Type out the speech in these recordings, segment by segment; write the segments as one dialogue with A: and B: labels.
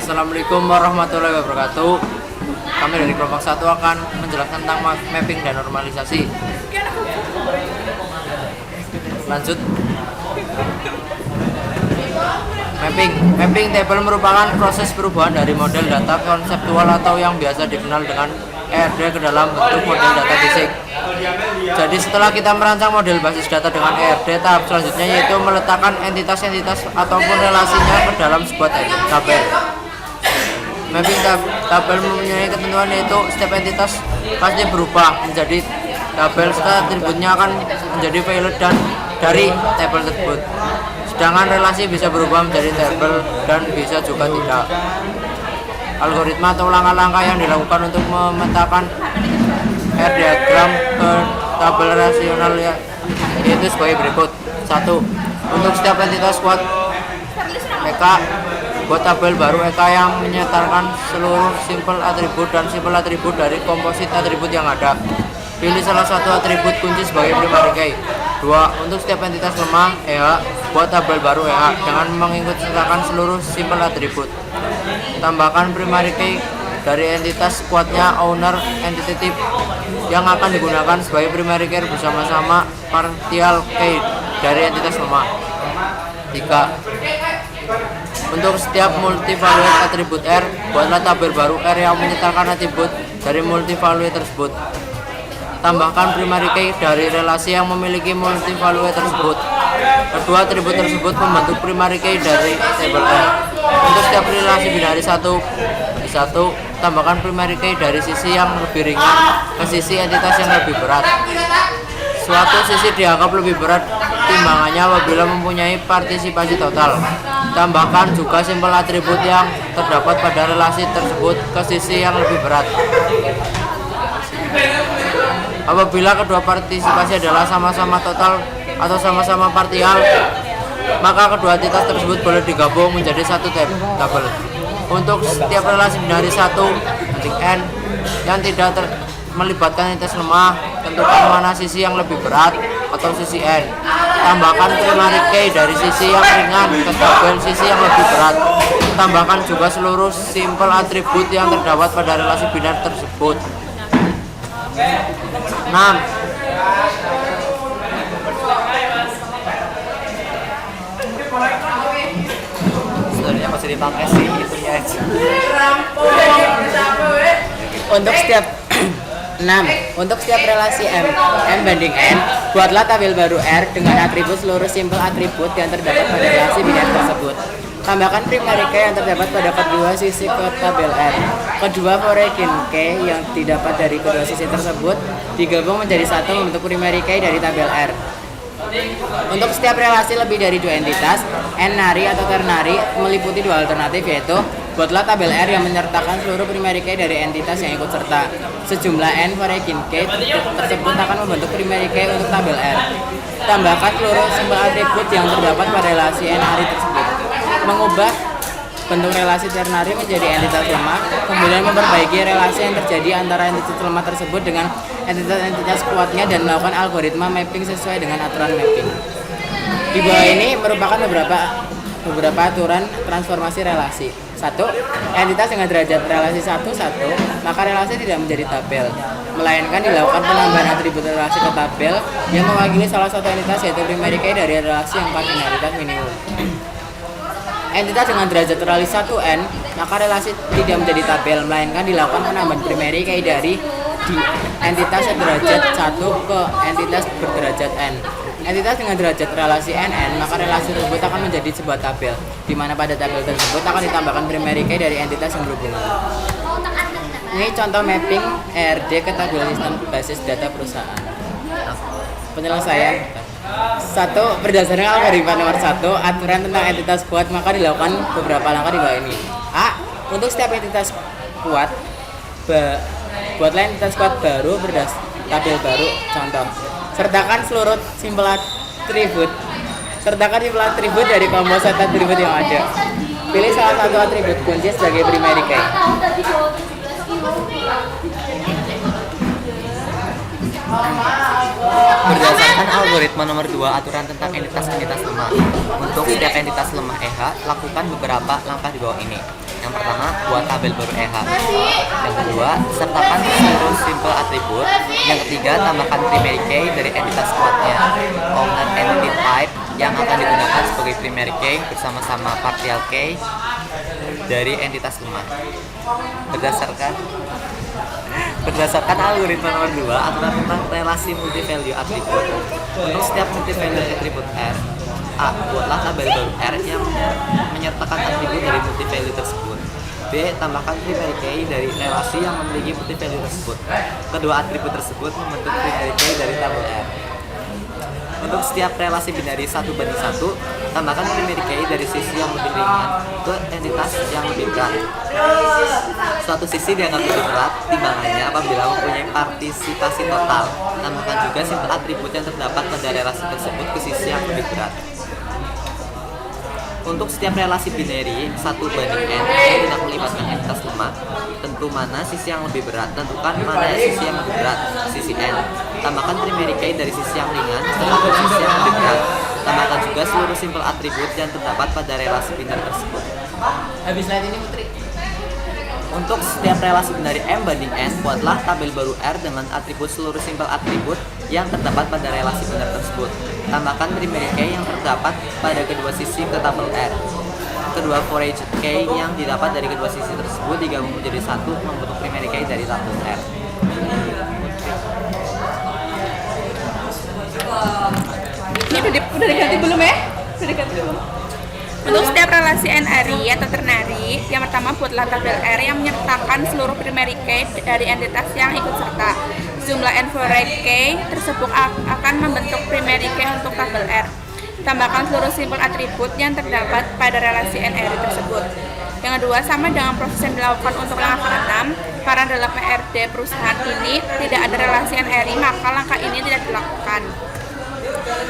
A: Assalamualaikum warahmatullahi wabarakatuh. Kami dari kelompok 1 akan menjelaskan tentang mapping dan normalisasi. Lanjut. Mapping table merupakan proses perubahan dari model data konseptual atau yang biasa dikenal dengan ERD ke dalam bentuk model data fisik. Jadi setelah kita merancang model basis data dengan ERD, tahap selanjutnya yaitu meletakkan entitas-entitas ataupun relasinya ke dalam sebuah tabel. Mapping tabel mempunyai ketentuan yaitu setiap entitas pasti berubah menjadi tabel serta atributnya akan menjadi value dan dari tabel tersebut. Sedangkan relasi bisa berubah menjadi tabel dan bisa juga tidak. Algoritma atau langkah-langkah yang dilakukan untuk memetakan R diagram ke tabel rasional yaitu sebagai berikut. 1. Untuk setiap entitas kuat EK, buat tabel baru EK yang menyertakan seluruh simple atribut dan simple atribut dari komposit atribut yang ada. Pilih salah satu atribut kunci sebagai primary key. 2. Untuk setiap entitas lemah EH, buat tabel baru EH dengan mengikutsertakan seluruh simple atribut. Tambahkan primary key dari entitas kuatnya owner entity type yang akan digunakan sebagai primary key bersama-sama partial key dari entitas lemah. 3. Untuk setiap multivalued atribut R, buatlah tabel baru R yang menyertakan atribut dari multivalued tersebut. Tambahkan primary key dari relasi yang memiliki multivalued tersebut. Kedua atribut tersebut membentuk primary key dari tabel R. Untuk setiap relasi binari 1 bagi 1, tambahkan primary key dari sisi yang lebih ringan ke sisi entitas yang lebih berat. Suatu sisi dianggap lebih berat timbangannya apabila mempunyai partisipasi total. Tambahkan juga simpel atribut yang terdapat pada relasi tersebut ke sisi yang lebih berat. Apabila kedua partisipasi adalah sama-sama total atau sama-sama partial, maka kedua entitas tersebut boleh digabung menjadi satu tabel. Untuk setiap relasi binari 1 banding n yang tidak melibatkan entitas lemah, tentukan mana sisi yang lebih berat atau sisi n. Tambahkan primary key dari sisi yang ringan ke tabel sisi yang lebih berat. Tambahkan juga seluruh simple atribut yang terdapat pada relasi binar tersebut. 6.
B: Sebenarnya masih dipakai sih itunya aja.
C: Untuk setiap relasi M banding N, buatlah tabel baru R dengan atribut seluruh simple atribut yang terdapat pada relasi binar tersebut. Tambahkan primary key yang terdapat pada kedua sisi ke tabel R. Kedua foreign key yang didapat dari kedua sisi tersebut digabung menjadi satu membentuk primary key dari tabel R. Untuk setiap relasi lebih dari dua entitas, n-nary atau ternary meliputi dua alternatif yaitu buatlah tabel R yang menyertakan seluruh primary key dari entitas yang ikut serta. Sejumlah n foreign key tersebut akan membentuk primary key untuk tabel R. Tambahkan seluruh simple atribut yang terdapat pada relasi n-nary tersebut. Mengubah bentuk relasi ternary menjadi entitas lemah, kemudian memperbaiki relasi yang terjadi antara entitas lemah tersebut dengan entitas kuatnya dan melakukan algoritma mapping sesuai dengan aturan mapping. Di bawah ini merupakan beberapa aturan transformasi relasi. 1. Entitas dengan derajat relasi 1, maka relasi tidak menjadi tabel, melainkan dilakukan penambahan atribut relasi ke tabel yang mewakili salah satu entitas yaitu primary key dari relasi yang kardinalitas minimum. Entitas dengan derajat relasi 1n, maka relasi tidak menjadi tabel, melainkan dilakukan penambahan primary key dari entitas derajat 1 ke entitas berderajat n. Entitas dengan derajat relasi nn, maka relasi tersebut akan menjadi sebuah tabel, di mana pada tabel tersebut akan ditambahkan primary key dari entitas yang berhubungan. Ini contoh mapping ERD ke tabel sistem basis data perusahaan. Penyelesaian. 1. Berdasarkan algoritma nomor 1, aturan tentang entitas kuat, maka dilakukan beberapa langkah di bawah ini. A. Untuk setiap entitas kuat, buatlah entitas kuat baru tabel baru. Contoh, sertakan seluruh simple atribut dari komposit atribut yang ada. Pilih salah satu atribut kunci sebagai primary key.
B: Berdasarkan algoritma nomor 2 aturan tentang entitas-entitas lemah. Untuk setiap entitas lemah EH, lakukan beberapa langkah di bawah ini. Yang pertama, buat tabel baru EH. Yang kedua, sertakan seluruh simple atribut. Yang ketiga, tambahkan primary key dari entitas kuatnya. Owner entity type yang akan digunakan sebagai primary key bersama-sama partial key dari entitas lemah. Berdasarkan algoritma nomor 2, aturan tentang relasi multi-value atribut. Untuk setiap multi-value atribut R, A. Buatlah tabel baru R yang menyertakan atribut dari multi-value tersebut. B. Tambahkan primary key dari relasi yang memiliki multi-value tersebut. Kedua atribut tersebut membentuk primary key dari tabel R. Untuk setiap relasi binari 1:1, tambahkan primary key dari sisi yang lebih ringan ke entitas yang lebih berat. Suatu sisi dianggap lebih berat timbangannya apabila mempunyai partisipasi total. Tambahkan juga simple atribut yang terdapat pada relasi tersebut ke sisi yang lebih berat. Untuk setiap relasi binary 1:n yang tidak melibatkan entitas lemah, tentu mana sisi yang lebih berat, tentukan mana sisi yang lebih berat, sisi n. Tambahkan primary key dari sisi yang ringan terhadap sisi yang lebih berat. Tambahkan juga seluruh simple atribut yang terdapat pada relasi binary tersebut.
C: Habis slide ini Putri.
B: Untuk setiap relasi binary M/n, buatlah tabel baru R dengan atribut seluruh simple atribut yang terdapat pada relasi binary tersebut. Tambahkan primary key yang terdapat pada kedua sisi ke tabel R. Kedua forage key yang didapat dari kedua sisi tersebut digabung menjadi satu membentuk primary key dari tabel R.
D: Ini udah diganti belum ya? Udah diganti belum? Untuk setiap relasi n-ary atau ternary, yang pertama buatlah tabel R yang menyertakan seluruh primary key dari entitas yang ikut serta. Jumlah n forage key tersebut akan membentuk primary key untuk tabel R. Tambahkan seluruh simple atribut yang terdapat pada relasi n-ary tersebut. Yang kedua, sama dengan proses yang dilakukan untuk langkah ke-6, karena dalam PRD perusahaan ini tidak ada relasi n-ary, maka langkah ini tidak dilakukan.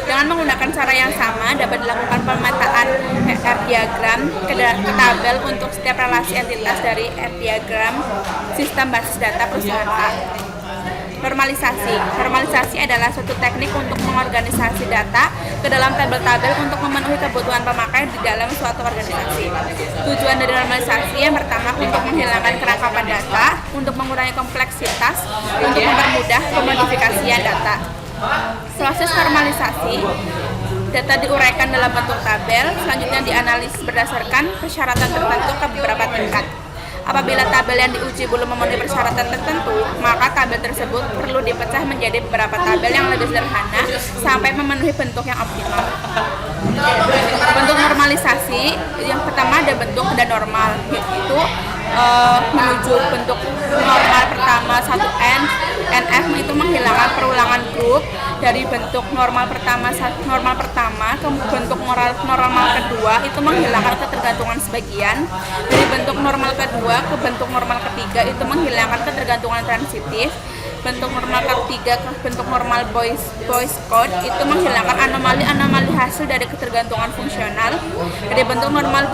D: Dengan menggunakan cara yang sama, dapat dilakukan pemetaan R diagram ke tabel untuk setiap relasi entitas dari R diagram sistem basis data perusahaan A. Normalisasi adalah suatu teknik untuk mengorganisasi data ke dalam tabel-tabel untuk memenuhi kebutuhan pemakai di dalam suatu organisasi. Tujuan dari normalisasi yang pertama untuk menghilangkan kerangkapan data, untuk mengurangi kompleksitas, untuk mempermudah pemodifikasian data. Proses normalisasi, data diuraikan dalam bentuk tabel, selanjutnya dianalisis berdasarkan persyaratan tertentu ke beberapa tingkat. Apabila tabel yang diuji belum memenuhi persyaratan tertentu, maka tabel tersebut perlu dipecah menjadi beberapa tabel yang lebih sederhana sampai memenuhi bentuk yang optimal. Bentuk normalisasi, yang pertama ada bentuk dan normal, yaitu menuju bentuk normal pertama 1n, NF itu menghilangkan perulangan grup dari bentuk normal pertama ke bentuk normal kedua itu menghilangkan ketergantungan sebagian, dari bentuk normal kedua ke bentuk normal ketiga itu menghilangkan ketergantungan transitif, bentuk normal ketiga ke bentuk normal Boyce code itu menghilangkan anomali-anomali hasil dari ketergantungan fungsional, dari bentuk normal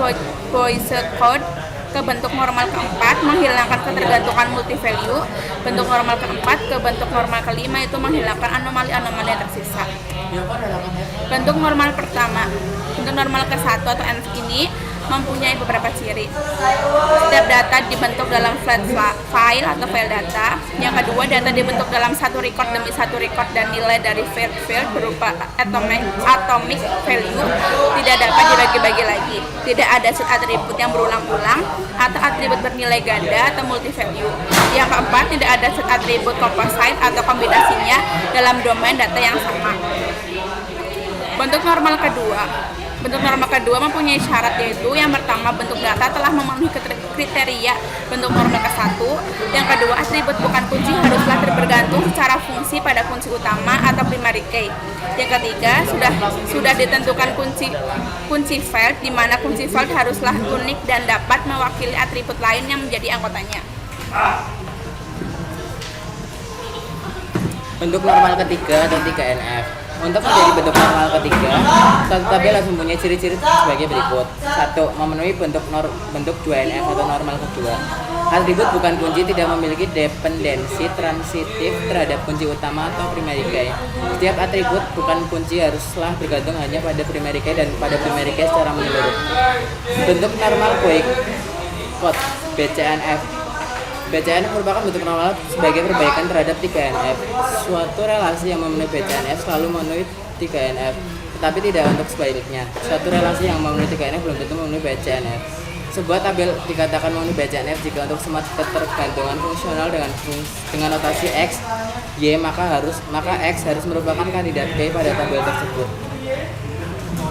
D: Boyce code ke bentuk normal keempat menghilangkan ketergantungan multivalue, bentuk normal keempat ke bentuk normal kelima itu menghilangkan anomali-anomali yang tersisa. Bentuk normal pertama, bentuk normal ke-1 atau NF ini mempunyai beberapa ciri. Setiap data dibentuk dalam flat file atau file data. Yang kedua, data dibentuk dalam satu record demi satu record dan nilai dari field berupa atomic value tidak dapat dibagi-bagi lagi. Tidak ada set atribut yang berulang-ulang atau atribut bernilai ganda atau multi-value. Yang keempat, tidak ada set atribut composite atau kombinasinya dalam domain data yang sama. Bentuk normal kedua mempunyai syarat, yaitu yang pertama bentuk data telah memenuhi kriteria bentuk normal ke-1. Yang kedua, atribut bukan kunci haruslah bergantung secara fungsi pada kunci utama atau primary key. Yang ketiga, sudah ditentukan kunci field, di mana kunci field haruslah unik dan dapat mewakili atribut lain yang menjadi anggotanya.
C: Bentuk normal ketiga atau 3NF. Untuk menjadi bentuk normal ketiga, suatu tabel harus mempunyai ciri-ciri sebagai berikut. 1. Memenuhi bentuk 2NF atau normal kedua. Atribut bukan kunci tidak memiliki dependensi transitif terhadap kunci utama atau primary key. Setiap atribut bukan kunci haruslah bergantung hanya pada primary key dan pada primary key secara menyeluruh. Bentuk normal spot BCNF. BCNF merupakan bentuk normal sebagai perbaikan terhadap 3NF. Suatu relasi yang memenuhi BCNF selalu memenuhi 3NF, tetapi tidak untuk sebaliknya. Suatu relasi yang memenuhi 3NF belum tentu memenuhi BCNF. Sebuah tabel dikatakan memenuhi BCNF jika untuk semua ketergantungan fungsional dengan notasi X, Y, maka X harus merupakan kandidat Y pada tabel tersebut.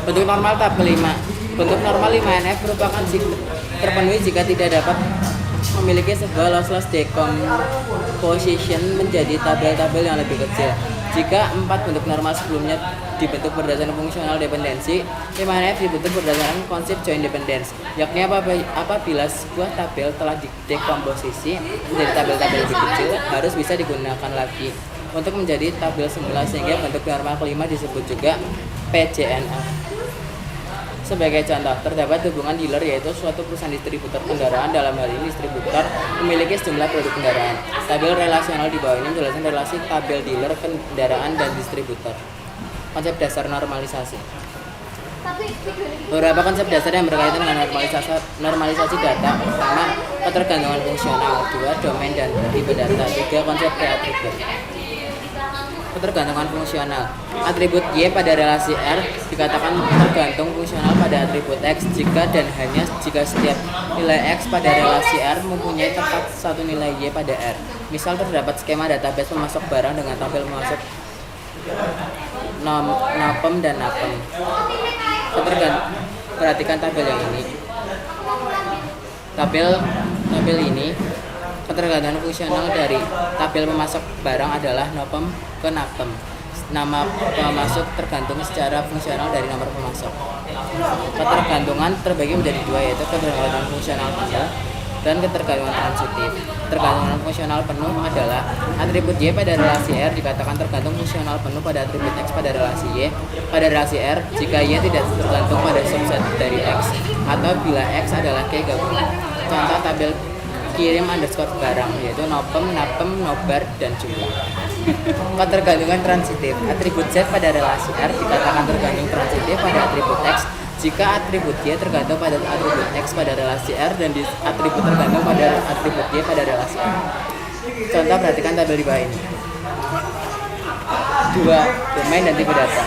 C: Bentuk normal tabel 5. Bentuk normal 5NF merupakan terpenuhi jika tidak dapat memiliki sebuah lossless decomposition menjadi tabel-tabel yang lebih kecil. Jika 4 bentuk normal sebelumnya dibentuk berdasarkan fungsional dependensi, 5NF dibentuk berdasarkan konsep joint dependence, yakni apabila sebuah tabel telah didekomposisi menjadi tabel-tabel lebih kecil, harus bisa digunakan lagi untuk menjadi tabel semula, sehingga bentuk normal kelima disebut juga PJNF. Sebagai contoh, terdapat hubungan dealer, yaitu suatu perusahaan distributor kendaraan, dalam hal ini distributor memiliki sejumlah produk kendaraan. Tabel relasional di bawah ini menjelaskan relasi tabel dealer, kendaraan, dan distributor. Konsep dasar normalisasi. Beberapa konsep dasar yang berkaitan dengan normalisasi data. Pertama, ketergantungan fungsional. 2, domain dan tipe data. 3, konsep pre-atribut. Ketergantungan fungsional. Atribut Y pada relasi R dikatakan tergantung fungsional pada atribut X jika dan hanya jika setiap nilai X pada relasi R mempunyai tepat satu nilai Y pada R. Misal terdapat skema database pemasok barang dengan tabel pemasok NOPEM dan NAPEM. Perhatikan tabel yang ini. Tabel ini ketergantungan fungsional dari tabel pemasok barang adalah NOPEM ke NAPEM. Nama pemasok tergantung secara fungsional dari nomor pemasok. Ketergantungan terbagi menjadi dua, yaitu ketergantungan fungsional penuh dan ketergantungan transitif. Ketergantungan fungsional penuh adalah atribut Y pada relasi R dikatakan tergantung fungsional penuh pada atribut X pada relasi Y pada relasi R jika Y tidak tergantung pada subset dari X atau bila X adalah K gabungan. Contoh tabel kirim underscore barang, yaitu NOPEM, NAPEM, NOBAR, dan jumlah. Ketergantungan transitif. Atribut Z pada relasi R dikatakan tergantung transitif pada atribut X jika atribut Y tergantung pada atribut X pada relasi R dan atribut tergantung pada atribut Y pada relasi R. Contoh, perhatikan tabel di bawah ini. 2. Domain dan tipe data.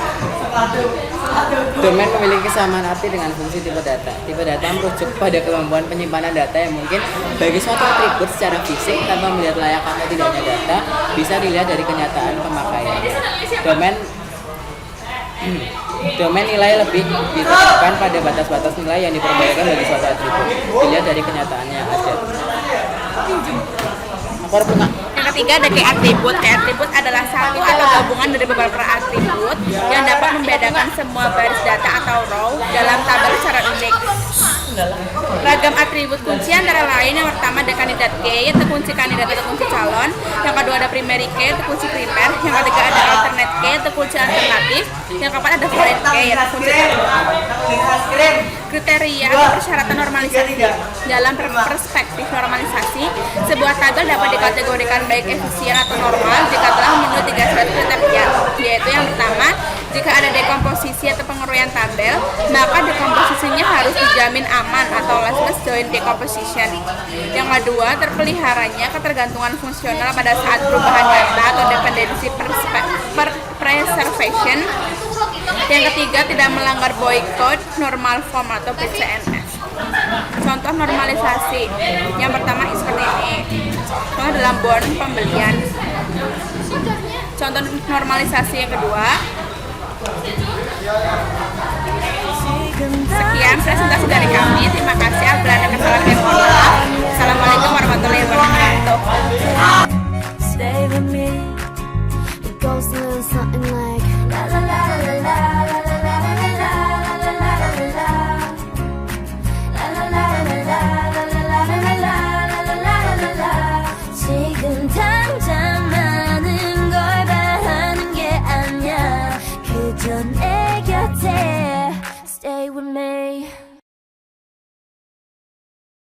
C: Domain memiliki kesamaan arti dengan fungsi tipe data. Tipe data merujuk pada kemampuan penyimpanan data yang mungkin bagi suatu atribut secara fisik tanpa melihat layak atau tidaknya data bisa dilihat dari kenyataan pemakaian. Domain nilai lebih ditetapkan pada batas-batas nilai yang diperbolehkan bagi suatu atribut dilihat dari kenyataannya yang ada.
D: Yang ketiga ada key atribut. Key atribut adalah satu atau gabungan dari beberapa atribut yang dapat membedakan semua baris data atau row dalam tabel secara unik. Ragam atribut kunci antara lain, yang pertama ada kandidat key, yaitu kunci kandidat atau kunci calon. Yang kedua ada primary key, yaitu kunci primer. Yang ketiga ada alternate key, yaitu kunci alternatif. Yang keempat ada foreign key, yaitu kunci tertentu. Kriteria atau persyaratan normalisasi. Dalam perspektif normalisasi, sebuah tabel dapat dikategorikan baik efisien atau normal jika telah memenuhi 3 syarat kriteria, yaitu yang pertama, jika ada dekomposisi atau penguruyan tabel, maka dekomposisinya harus dijamin aman atau lossless joint decomposition. Yang kedua, terpeliharanya ketergantungan fungsional pada saat perubahan data atau dependency preservation. Yang ketiga, tidak melanggar boycott, normal form atau BCNF. Contoh normalisasi. Yang pertama seperti ini. Contoh dalam bond pembelian. Contoh normalisasi yang kedua. Sekian presentasi dari kami. Terima kasih. Apabila ada kesalahan, mohon maaf.